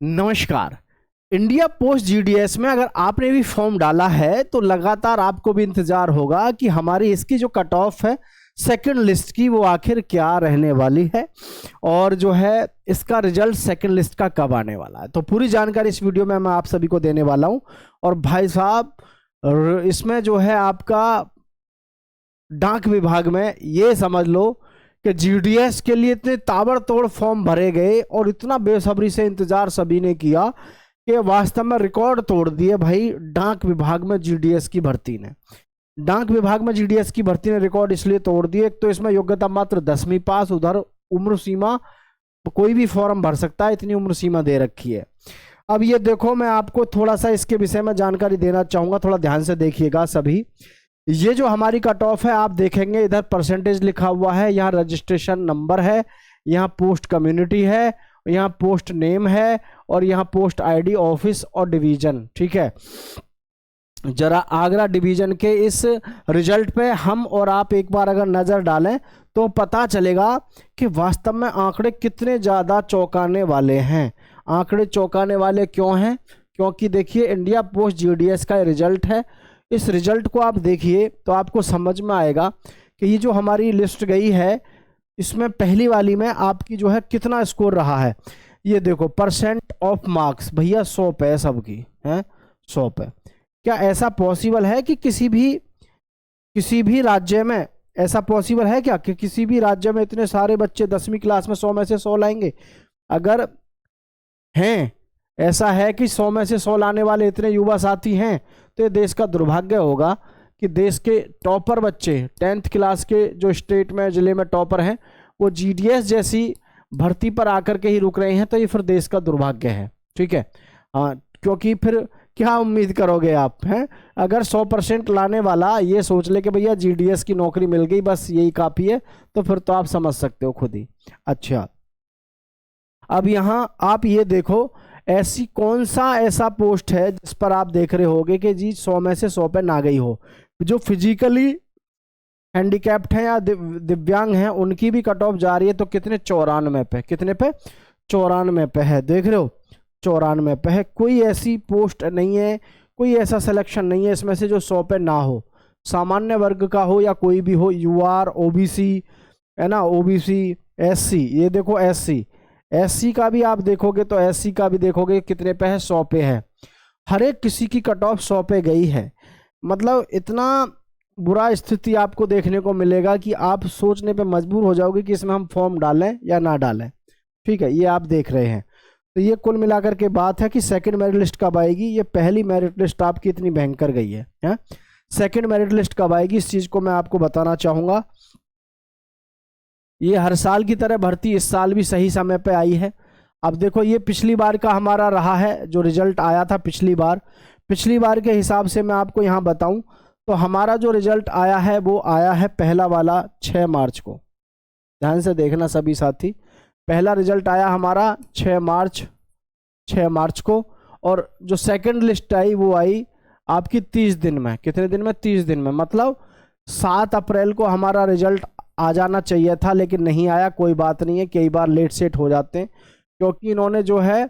नमस्कार। India post GDS में अगर आपने भी फॉर्म डाला है तो लगातार आपको भी इंतजार होगा कि हमारी इसकी जो कट ऑफ है सेकंड लिस्ट की वो आखिर क्या रहने वाली है और जो है इसका रिजल्ट सेकंड लिस्ट का कब आने वाला है। तो पूरी जानकारी इस वीडियो में मैं आप सभी को देने वाला हूं। और भाई साहब, इसमें जो है आपका डाक विभाग में ये समझ लो कि जीडीएस के लिए इतने ताबड़तोड़ फॉर्म भरे गए और इतना बेसब्री से इंतजार सभी ने किया कि वास्तव में रिकॉर्ड तोड़ दिए भाई डाक विभाग में जीडीएस की भर्ती ने। डाक विभाग में जीडीएस की भर्ती ने रिकॉर्ड इसलिए तोड़ दिए, एक तो इसमें योग्यता मात्र 10वीं पास, उधर उम्र सीमा कोई भी फॉर्म भर सकता है, इतनी उम्र सीमा दे रखी है। अब ये देखो, मैं आपको थोड़ा सा इसके विषय में जानकारी देना चाहूंगा, थोड़ा ध्यान से देखिएगा सभी। ये जो हमारी कट ऑफ है आप देखेंगे इधर परसेंटेज लिखा हुआ है, यहाँ रजिस्ट्रेशन नंबर है, यहाँ पोस्ट कम्युनिटी है, यहाँ पोस्ट नेम है और यहाँ पोस्ट आईडी, ऑफिस और डिवीजन। ठीक है, जरा आगरा डिवीजन के इस रिजल्ट पे हम और आप एक बार अगर नजर डालें तो पता चलेगा कि वास्तव में आंकड़े कितने ज्यादा चौंकाने वाले हैं। आंकड़े चौंकाने वाले क्यों हैं? क्योंकि देखिए इंडिया पोस्ट जीडीएस का रिजल्ट है। इस रिजल्ट को आप देखिए तो आपको समझ में आएगा कि ये जो हमारी लिस्ट गई है इसमें पहली वाली में आपकी जो है कितना स्कोर रहा है। ये देखो, परसेंट ऑफ मार्क्स भैया 100 पे सबकी है, 100 पे। क्या ऐसा पॉसिबल है कि किसी भी राज्य में ऐसा पॉसिबल है क्या कि किसी भी राज्य में इतने सारे बच्चे 10वीं क्लास में 100 में से 100 लाएंगे? अगर हैं, ऐसा है कि 100 में से 100 लाने वाले इतने युवा साथी हैं तो ये देश का दुर्भाग्य होगा कि देश के टॉपर बच्चे 10th क्लास के जो स्टेट में जिले में टॉपर हैं वो जीडीएस जैसी भर्ती पर आकर के ही रुक रहे हैं, तो ये फिर देश का दुर्भाग्य है। ठीक है, हाँ, क्योंकि फिर क्या उम्मीद करोगे आप हैं? अगर 100% लाने वाला ये सोच ले कि भैया जीडीएस की नौकरी मिल गई बस यही काफ़ी है, तो फिर तो आप समझ सकते हो खुद ही। अच्छा, अब यहाँ आप ये देखो, ऐसी कौन सा ऐसा पोस्ट है जिस पर आप देख रहे होगे कि जी 100 में से 100 पे ना गई हो? जो फिजिकली हैंडीकैप्ड हैं या दिव्यांग हैं उनकी भी कट ऑफ जा रही है, तो कितने? 94 पे। कितने पे? 94 पे है, देख रहे हो, 94 पे है। कोई ऐसी पोस्ट नहीं है, कोई ऐसा सिलेक्शन नहीं है इसमें से जो 100 पे ना हो, सामान्य वर्ग का हो या कोई भी हो, यूआर, ओबीसी है ना, ओबीसी, एससी। ये देखो एससी का भी आप देखोगे तो एससी का भी देखोगे कितने पे है? 100 पे है। हर एक किसी की कट ऑफ 100 पे गई है। मतलब इतना बुरा स्थिति आपको देखने को मिलेगा कि आप सोचने पे मजबूर हो जाओगे कि इसमें हम फॉर्म डालें या ना डालें। ठीक है, ये आप देख रहे हैं। तो ये कुल मिलाकर के बात है कि सेकंड मेरिट लिस्ट कब आएगी। ये पहली मेरिट लिस्ट आपकी इतनी भयंकर गई है? सेकंड मेरिट लिस्ट कब आएगी इस चीज को मैं आपको बताना चाहूंगा। ये हर साल की तरह भर्ती इस साल भी सही समय पे आई है। अब देखो, ये पिछली बार का हमारा रहा है जो रिजल्ट आया था पिछली बार के हिसाब से मैं आपको यहाँ बताऊं तो हमारा जो रिजल्ट आया है वो आया है पहला वाला 6 मार्च को। ध्यान से देखना सभी साथी, पहला रिजल्ट आया हमारा 6 मार्च को, और जो सेकंड लिस्ट आई वो आई आपकी 30 दिन में। कितने दिन में? 30 दिन में। मतलब 7 अप्रैल को हमारा रिजल्ट आ जाना चाहिए था लेकिन नहीं आया। कोई बात नहीं है, कई बार लेट सेट हो जाते हैं क्योंकि इन्होंने जो है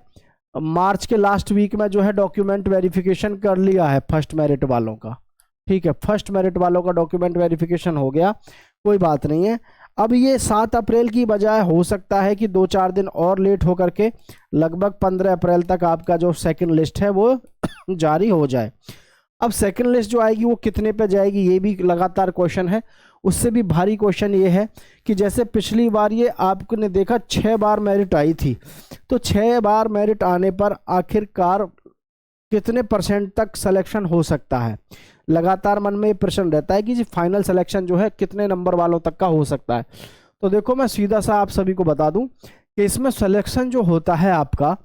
मार्च के लास्ट वीक में जो है डॉक्यूमेंट वेरिफिकेशन कर लिया है फर्स्ट मेरिट वालों का। ठीक है, फर्स्ट मेरिट वालों का डॉक्यूमेंट वेरिफिकेशन हो गया, कोई बात नहीं है। अब ये 7 अप्रैल की बजाय हो सकता है कि 2-4 दिन और लेट हो करके लगभग 15 अप्रैल तक आपका जो सेकंड लिस्ट है वो जारी हो जाए। अब सेकंड लिस्ट जो आएगी वो कितने पे जाएगी ये भी लगातार क्वेश्चन है। उससे भी भारी क्वेश्चन ये है कि जैसे पिछली बार ये आपने देखा 6 बार मेरिट आई थी, तो 6 बार मेरिट आने पर आखिरकार कितने परसेंट तक सिलेक्शन हो सकता है? लगातार मन में ये प्रश्न रहता है कि जी फाइनल सिलेक्शन जो है कितने नंबर वालों तक का हो सकता है। तो देखो, मैं सीधा सा आप सभी को बता दूं कि इसमें सिलेक्शन जो होता है आपका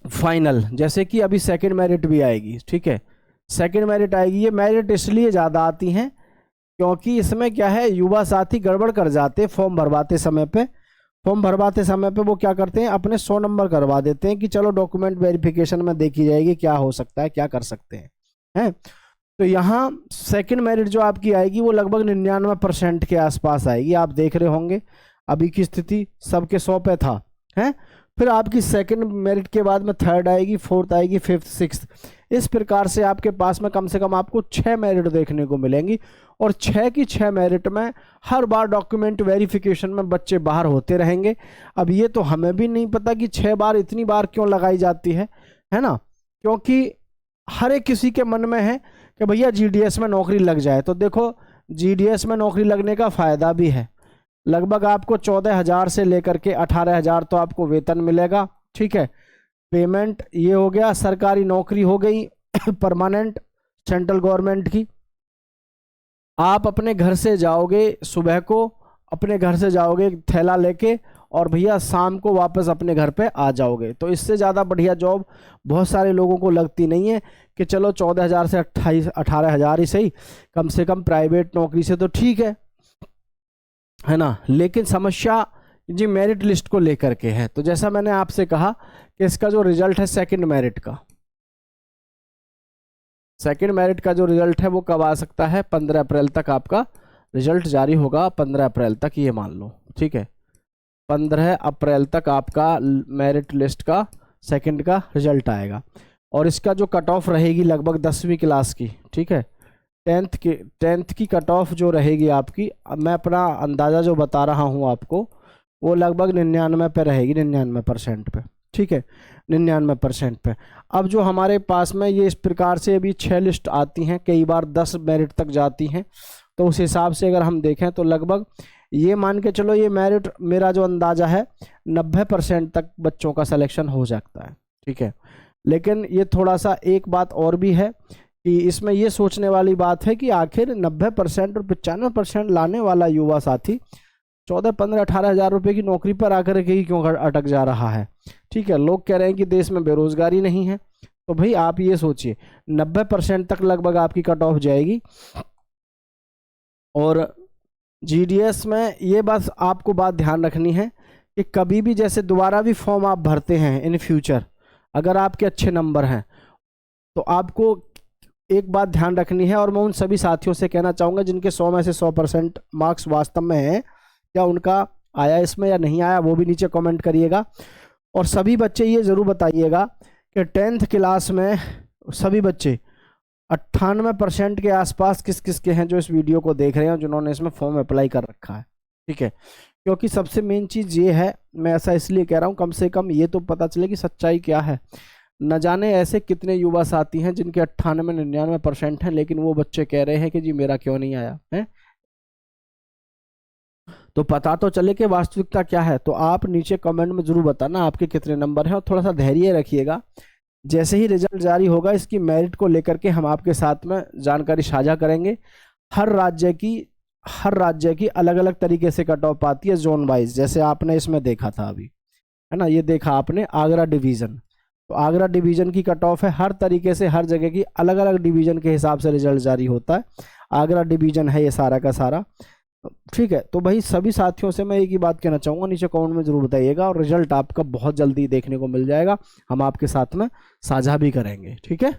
फाइनल, जैसे कि अभी सेकंड मेरिट भी आएगी। ठीक है, सेकंड मेरिट आएगी। ये मेरिट इसलिए ज़्यादा आती हैं क्योंकि इसमें क्या है, युवा साथी गड़बड़ कर जाते हैं फॉर्म भरवाते समय पे वो क्या करते हैं, अपने 100 नंबर करवा देते हैं कि चलो डॉक्यूमेंट वेरिफिकेशन में देखी जाएगी क्या हो सकता है, क्या कर सकते हैं। तो यहाँ सेकंड मेरिट जो आपकी आएगी वो लगभग 99% के आसपास आएगी। आप देख रहे होंगे अभी की स्थिति सबके 100 पे था, है फिर आपकी सेकंड मेरिट के बाद में थर्ड आएगी, फोर्थ आएगी, फिफ्थ, सिक्स्थ। इस प्रकार से आपके पास में कम से कम आपको 6 मेरिट देखने को मिलेंगी। और 6 की 6 मेरिट में हर बार डॉक्यूमेंट वेरिफिकेशन में बच्चे बाहर होते रहेंगे। अब ये तो हमें भी नहीं पता कि 6 बार इतनी बार क्यों लगाई जाती है ना, क्योंकि हर एक किसी के मन में है कि भैया जीडीएस में नौकरी लग जाए। तो देखो, जीडीएस में नौकरी लगने का फ़ायदा भी है। लगभग आपको 14,000 से लेकर के 18,000 तो आपको वेतन मिलेगा, ठीक है। पेमेंट ये हो गया, सरकारी नौकरी हो गई परमानेंट सेंट्रल गवर्नमेंट की। आप अपने घर से जाओगे सुबह को, अपने घर से जाओगे थैला लेके, और भैया शाम को वापस अपने घर पे आ जाओगे। तो इससे ज़्यादा बढ़िया जॉब बहुत सारे लोगों को लगती नहीं है कि चलो 14,000 से 18,000 ही सही, कम से कम प्राइवेट नौकरी से तो ठीक है ना। लेकिन समस्या जी मेरिट लिस्ट को लेकर के है। तो जैसा मैंने आपसे कहा कि इसका जो रिजल्ट है सेकंड मेरिट का, सेकंड मेरिट का जो रिजल्ट है वो कब आ सकता है? 15 अप्रैल तक आपका रिजल्ट जारी होगा। 15 अप्रैल तक ये मान लो, ठीक है। 15 अप्रैल तक आपका मेरिट लिस्ट का सेकंड का रिजल्ट आएगा। और इसका जो कट ऑफ रहेगी लगभग 10वीं क्लास की, ठीक है। 10th की कट ऑफ जो रहेगी आपकी, मैं अपना अंदाज़ा जो बता रहा हूँ आपको, वो लगभग 99 पे रहेगी, 99% पे, ठीक है, 99% पे। अब जो हमारे पास में ये इस प्रकार से अभी 6 लिस्ट आती हैं, कई बार 10 मेरिट तक जाती हैं। तो उस हिसाब से अगर हम देखें तो लगभग ये मान के चलो, ये मेरिट मेरा जो अंदाज़ा है 90% तक बच्चों का सिलेक्शन हो सकता है, ठीक है। लेकिन ये थोड़ा सा एक बात और भी है कि इसमें ये सोचने वाली बात है कि आखिर 90% और 95% लाने वाला युवा साथी 14, 15, 18,000 रुपये की नौकरी पर आकर के ही क्यों अटक जा रहा है, ठीक है। लोग कह रहे हैं कि देश में बेरोजगारी नहीं है। तो भाई आप ये सोचिए 90% तक लगभग आपकी कट ऑफ जाएगी। और जीडीएस में ये बस आपको बात ध्यान रखनी है कि कभी भी जैसे दोबारा भी फॉर्म आप भरते हैं इन फ्यूचर, अगर आपके अच्छे नंबर हैं तो आपको एक बात ध्यान रखनी है। और मैं उन सभी साथियों से कहना चाहूँगा जिनके 100 में से 100% मार्क्स वास्तव में हैं, क्या उनका आया इसमें या नहीं आया, वो भी नीचे कमेंट करिएगा। और सभी बच्चे ये ज़रूर बताइएगा कि 10th क्लास में सभी बच्चे 98% के आसपास किस किस के हैं जो इस वीडियो को देख रहे हैं, जिन्होंने इसमें फॉर्म अप्लाई कर रखा है, ठीक है। क्योंकि सबसे मेन चीज़ ये है, मैं ऐसा इसलिए कह रहा हूँ, कम से कम ये तो पता चले कि सच्चाई क्या है। न जाने ऐसे कितने युवा साथी हैं जिनके 98, 99% हैं, लेकिन वो बच्चे कह रहे हैं कि जी मेरा क्यों नहीं आया है। तो पता तो चले कि वास्तविकता क्या है। तो आप नीचे कमेंट में जरूर बताना आपके कितने नंबर हैं, और थोड़ा सा धैर्य रखिएगा। जैसे ही रिजल्ट जारी होगा इसकी मेरिट को लेकर के हम आपके साथ में जानकारी साझा करेंगे। हर राज्य की अलग अलग तरीके से कट ऑफ आती है जोन वाइज, जैसे आपने इसमें देखा था अभी, है ना। ये देखा आपने आगरा डिवीज़न, तो आगरा डिवीज़न की कट ऑफ है। हर तरीके से हर जगह की अलग अलग डिवीज़न के हिसाब से रिजल्ट जारी होता है। आगरा डिवीज़न है ये सारा का सारा, ठीक है। तो भाई सभी साथियों से मैं एक ही बात कहना चाहूँगा, नीचे कमेंट में ज़रूर बताइएगा। और रिजल्ट आपका बहुत जल्दी देखने को मिल जाएगा, हम आपके साथ में साझा भी करेंगे, ठीक है।